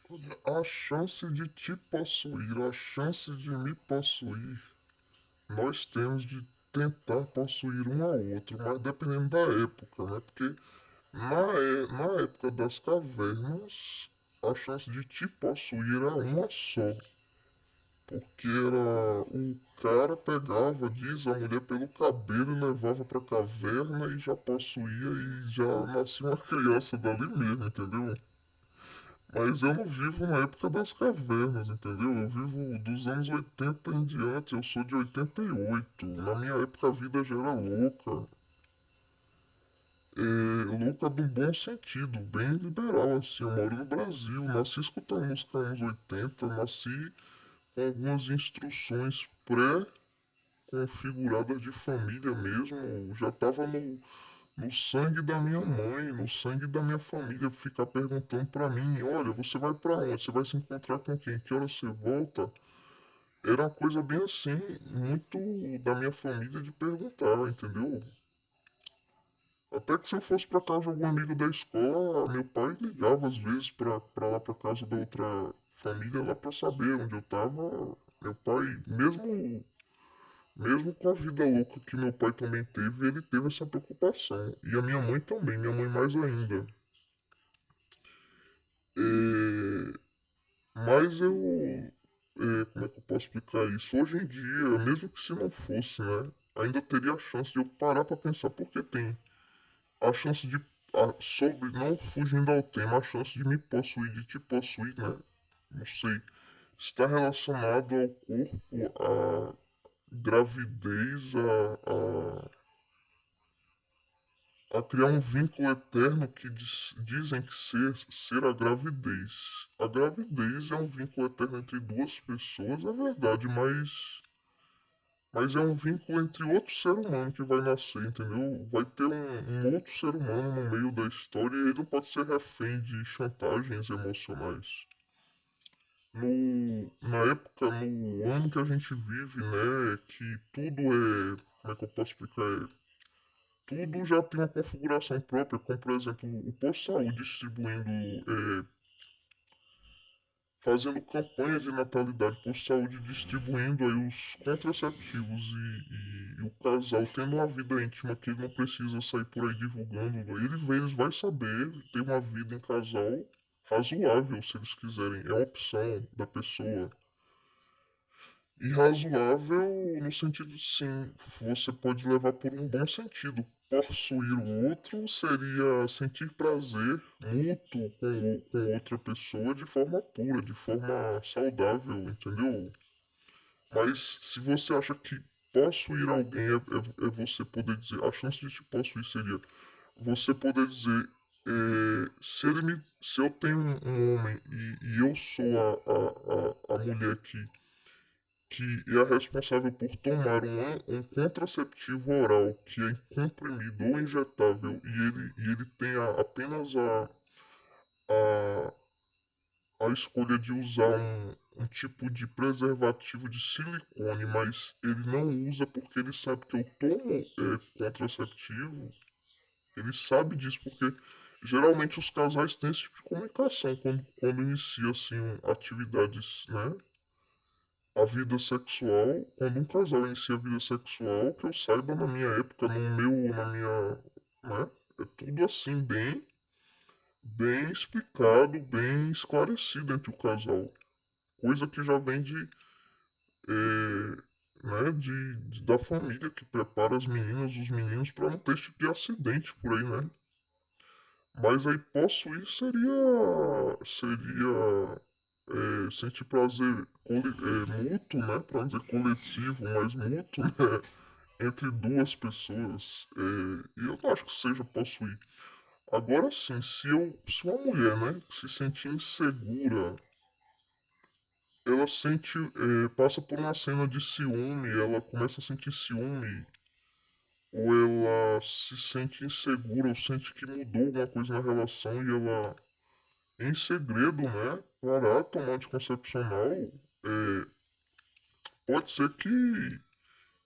Olha, a chance de te possuir, a chance de me possuir, nós temos de tentar possuir um ao outro, mas dependendo da época, né? Porque na época das cavernas, a chance de te possuir era uma só. Porque era o cara pegava, diz, a mulher pelo cabelo e levava pra caverna e já possuía e já nascia uma criança dali mesmo, entendeu? Mas eu não vivo na época das cavernas, entendeu? Eu vivo dos anos 80 em diante, eu sou de 88. Na minha época a vida já era louca. Louca no bom sentido, bem liberal, assim. Eu moro no Brasil, nasci escutando música anos 80, nasci com algumas instruções pré-configuradas de família mesmo. Já tava no sangue da minha mãe, no sangue da minha família, ficar perguntando pra mim, olha, você vai pra onde? Você vai se encontrar com quem? Que hora você volta? Era uma coisa bem assim, muito da minha família de perguntar, entendeu? Até que se eu fosse pra casa de algum amigo da escola, meu pai ligava às vezes pra lá pra casa da outra família lá pra saber onde eu tava. Meu pai, mesmo com a vida louca que meu pai também teve, ele teve essa preocupação. E a minha mãe também, minha mãe mais ainda. É, mas como é que eu posso explicar isso? Hoje em dia, mesmo que se não fosse, né? Ainda teria a chance de eu parar pra pensar, porque tem a chance de, sobre, não fugindo ao tema, a chance de me possuir, de te possuir, né? Não sei, está relacionado ao corpo, à gravidez, a criar um vínculo eterno que dizem que ser a gravidez. A gravidez é um vínculo eterno entre duas pessoas, é verdade, mas é um vínculo entre outro ser humano que vai nascer, entendeu? Vai ter um outro ser humano no meio da história e ele não pode ser refém de chantagens emocionais. Na época, no ano que a gente vive, né, que tudo é, como é que eu posso explicar? Tudo já tem uma configuração própria, como por exemplo o posto de saúde distribuindo, fazendo campanha de natalidade, posto de saúde distribuindo aí os contraceptivos e o casal tendo uma vida íntima que ele não precisa sair por aí divulgando, eles vai saber ter uma vida em casal razoável, se eles quiserem, é uma opção da pessoa. E razoável no sentido sim, você pode levar por um bom sentido. Possuir o outro seria sentir prazer mútuo com outra pessoa de forma pura, de forma saudável, entendeu? Mas se você acha que possuir alguém é você poder dizer, a chance de te possuir seria você poder dizer, se eu tenho um homem e eu sou a mulher que é a responsável por tomar um contraceptivo oral que é comprimido ou injetável e ele tem apenas a, a escolha de usar um tipo de preservativo de silicone, mas ele não usa porque ele sabe que eu tomo contraceptivo, ele sabe disso porque geralmente os casais têm esse tipo de comunicação quando inicia assim atividades, né? A vida sexual, quando um casal inicia a vida sexual, que eu saiba na minha época, na minha, né? É tudo assim bem explicado, bem esclarecido entre o casal. Coisa que já vem né, da família que prepara as meninas, os meninos para não ter esse tipo de acidente por aí, né? Mas aí possuir seria sentir prazer mútuo, né? Para não dizer coletivo, mas mútuo, né? Entre duas pessoas. E eu não acho que seja possuir. Agora sim, se uma mulher, né, se sentir insegura, ela passa por uma cena de ciúme, ela começa a sentir ciúme, ou ela se sente insegura, ou sente que mudou alguma coisa na relação e ela, em segredo, né, parar tomar anticoncepcional, pode ser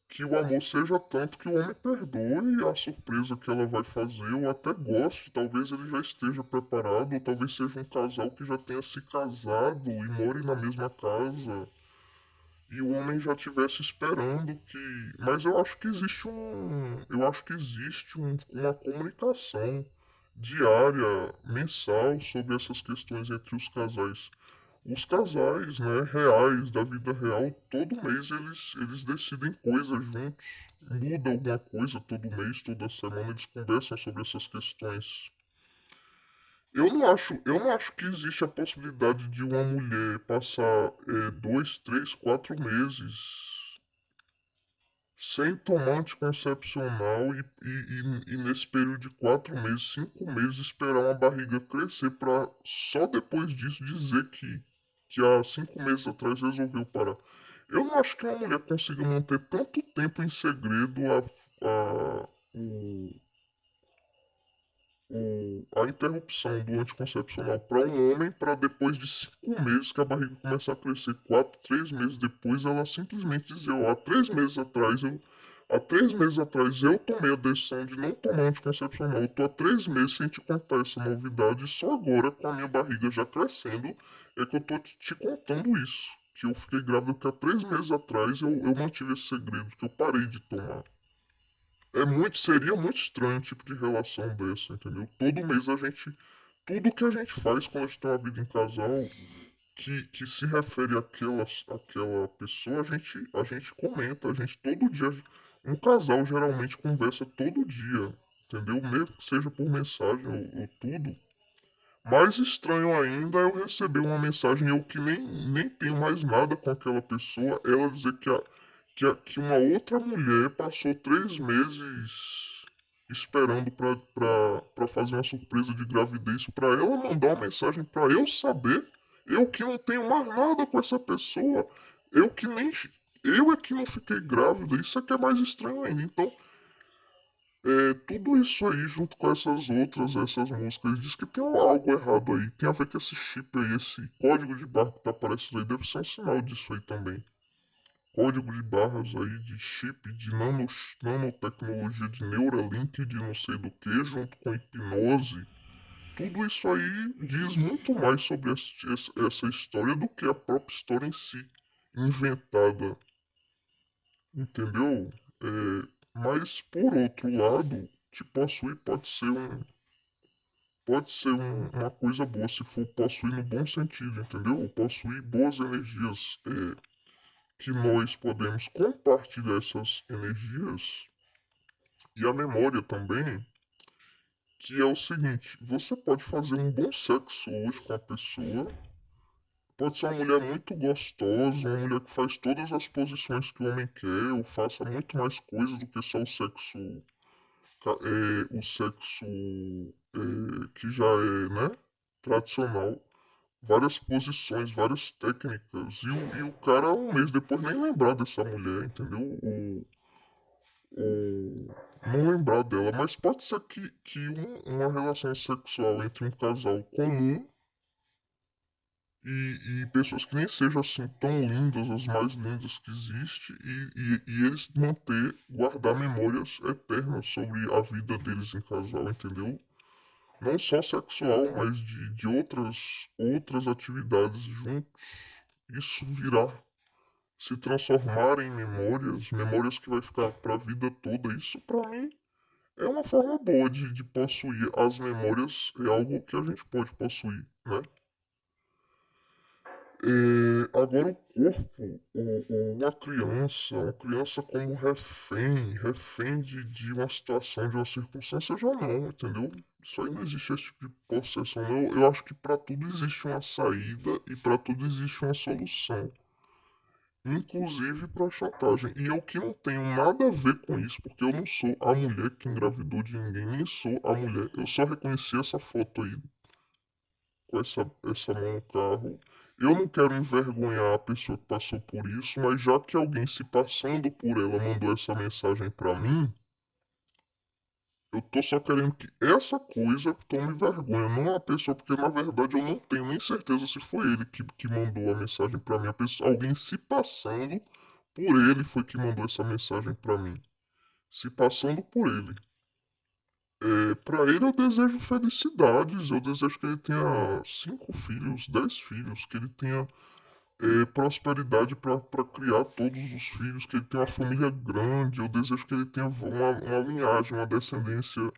que o amor seja tanto que o homem perdoe a surpresa que ela vai fazer, ou até goste, talvez ele já esteja preparado, ou talvez seja um casal que já tenha se casado e more na mesma casa, e o homem já estivesse esperando que. Mas eu acho que existe uma comunicação diária, mensal sobre essas questões entre os casais. Os casais, né, reais, da vida real, todo mês eles decidem coisas juntos. Muda alguma coisa todo mês, toda semana, eles conversam sobre essas questões. Eu não acho que existe a possibilidade de uma mulher passar 2, 3, 4 meses sem tomar anticoncepcional e nesse período de 4 meses, 5 meses, esperar uma barriga crescer para só depois disso dizer que há 5 meses atrás resolveu parar. Eu não acho que uma mulher consiga manter tanto tempo em segredo o, a interrupção do anticoncepcional para um homem para depois de 5 meses que a barriga começar a crescer, 4, 3 meses depois, ela simplesmente dizer, ó, há 3 meses atrás eu tomei a decisão de não tomar anticoncepcional. Eu tô há 3 meses sem te contar essa novidade, e só agora com a minha barriga já crescendo é que eu tô te contando isso. Que eu fiquei grávida que há 3 meses atrás eu mantive esse segredo, que eu parei de tomar. Seria muito estranho um tipo de relação dessa, entendeu? Todo mês tudo que a gente faz quando a gente tem uma vida em casal, que se refere àquela pessoa, a gente comenta, a gente todo dia, um casal geralmente conversa todo dia, entendeu? Mesmo que seja por mensagem ou tudo. Mais estranho ainda é eu receber uma mensagem eu que nem tenho mais nada com aquela pessoa, ela dizer que uma outra mulher passou 3 meses esperando pra fazer uma surpresa de gravidez pra ela mandar uma mensagem pra eu saber, eu que não tenho mais nada com essa pessoa, eu que nem. Eu é que não fiquei grávida, isso é que é mais estranho ainda. Então, tudo isso aí, junto com essas músicas, diz que tem algo errado aí. Tem a ver com esse chip aí, esse código de barra que tá aparecendo aí, deve ser um sinal disso aí também. Código de barras aí, de chip, de nanotecnologia, de Neuralink, de não sei do que, junto com hipnose. Tudo isso aí diz muito mais sobre essa história do que a própria história em si, inventada, entendeu? Mas por outro lado, te possuir pode ser uma coisa boa se for possuir no bom sentido, entendeu? Possuir boas energias, que nós podemos compartilhar essas energias e a memória também, que é o seguinte, você pode fazer um bom sexo hoje com a pessoa, pode ser uma mulher muito gostosa, uma mulher que faz todas as posições que o homem quer, ou faça muito mais coisas do que só o sexo que já é, né, tradicional. Várias posições, várias técnicas, e o cara um mês depois nem lembrar dessa mulher, entendeu? Ou não lembrar dela, mas pode ser que uma relação sexual entre um casal comum e pessoas que nem sejam assim tão lindas, as mais lindas que existe, e eles guardar memórias eternas sobre a vida deles em casal, entendeu? Não só sexual, mas de outras atividades juntos. Isso virá se transformar em memórias, memórias que vai ficar para a vida toda. Isso para mim é uma forma boa de possuir as memórias, é algo que a gente pode possuir, né? Agora o corpo, uma criança como refém de uma situação, de uma circunstância, já não, entendeu? Isso aí não existe esse tipo de possessão. Eu acho que para tudo existe uma saída e para tudo existe uma solução. Inclusive para chantagem. E eu que não tenho nada a ver com isso, porque eu não sou a mulher que engravidou de ninguém, nem sou a mulher. Eu só reconheci essa foto aí com essa mão no carro. Eu não quero envergonhar a pessoa que passou por isso, mas já que alguém se passando por ela mandou essa mensagem pra mim, eu tô só querendo que essa coisa tome vergonha, não a pessoa, porque na verdade eu não tenho nem certeza se foi ele que mandou a mensagem pra mim, alguém se passando por ele foi que mandou essa mensagem para mim, se passando por ele. Para ele eu desejo felicidades, eu desejo que ele tenha 5 filhos, 10 filhos, que ele tenha prosperidade para criar todos os filhos, que ele tenha uma família grande, eu desejo que ele tenha uma linhagem, uma descendência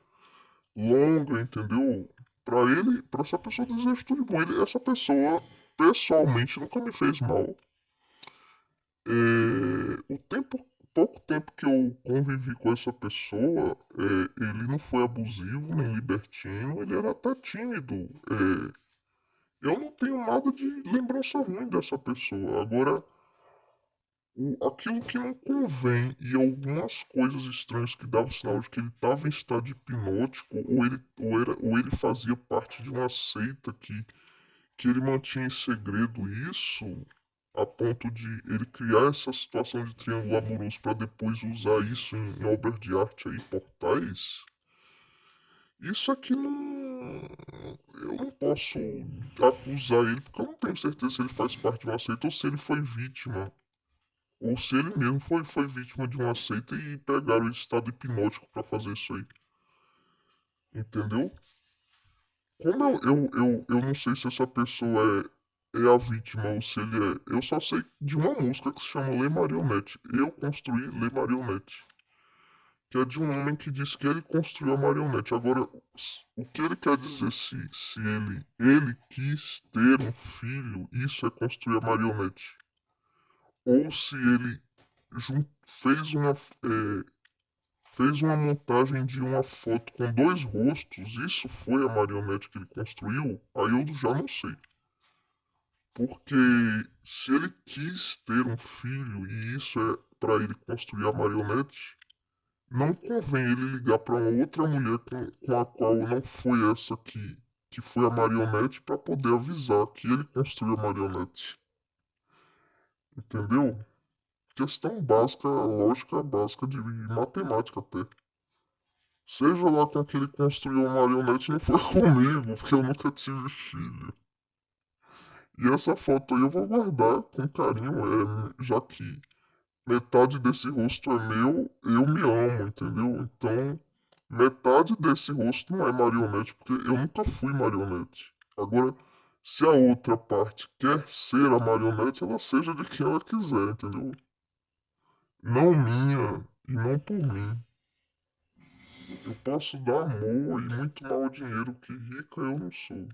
longa, entendeu? Para ele, para essa pessoa eu desejo tudo de bom. Essa pessoa pessoalmente nunca me fez mal. Pouco tempo que eu convivi com essa pessoa, ele não foi abusivo nem libertino, ele era até tímido. Eu não tenho nada de lembrança ruim dessa pessoa. Agora, aquilo que não convém e algumas coisas estranhas que davam sinal de que ele estava em estado hipnótico ou ele fazia parte de uma seita que ele mantinha em segredo isso a ponto de ele criar essa situação de triângulo amoroso para depois usar isso em obras de arte aí, portais. Isso aqui não. Eu não posso acusar ele porque eu não tenho certeza se ele faz parte de uma seita ou se ele foi vítima. Ou se ele mesmo foi vítima de uma seita e pegaram esse estado hipnótico para fazer isso aí. Entendeu? Como eu não sei se essa pessoa é a vítima ou se ele é. Eu só sei de uma música que se chama Le Marionette. Eu construí Le Marionette. Que é de um homem que diz que ele construiu a marionete. Agora, o que ele quer dizer se ele quis ter um filho, isso é construir a marionete. Ou se ele fez fez uma montagem de uma foto com dois rostos, isso foi a marionete que ele construiu, aí eu já não sei. Porque se ele quis ter um filho e isso é para ele construir a marionete, não convém ele ligar para uma outra mulher com a qual não foi essa que foi a marionete para poder avisar que ele construiu a marionete. Entendeu? Questão básica, lógica básica de matemática até. Seja lá com que ele construiu a marionete, não foi comigo, porque eu nunca tive filho. E essa foto aí eu vou guardar com carinho, já que metade desse rosto é meu, eu me amo, entendeu? Então, metade desse rosto não é marionete, porque eu nunca fui marionete. Agora, se a outra parte quer ser a marionete, ela seja de quem ela quiser, entendeu? Não minha e não por mim. Eu posso dar amor e muito mal dinheiro, que rica eu não sou.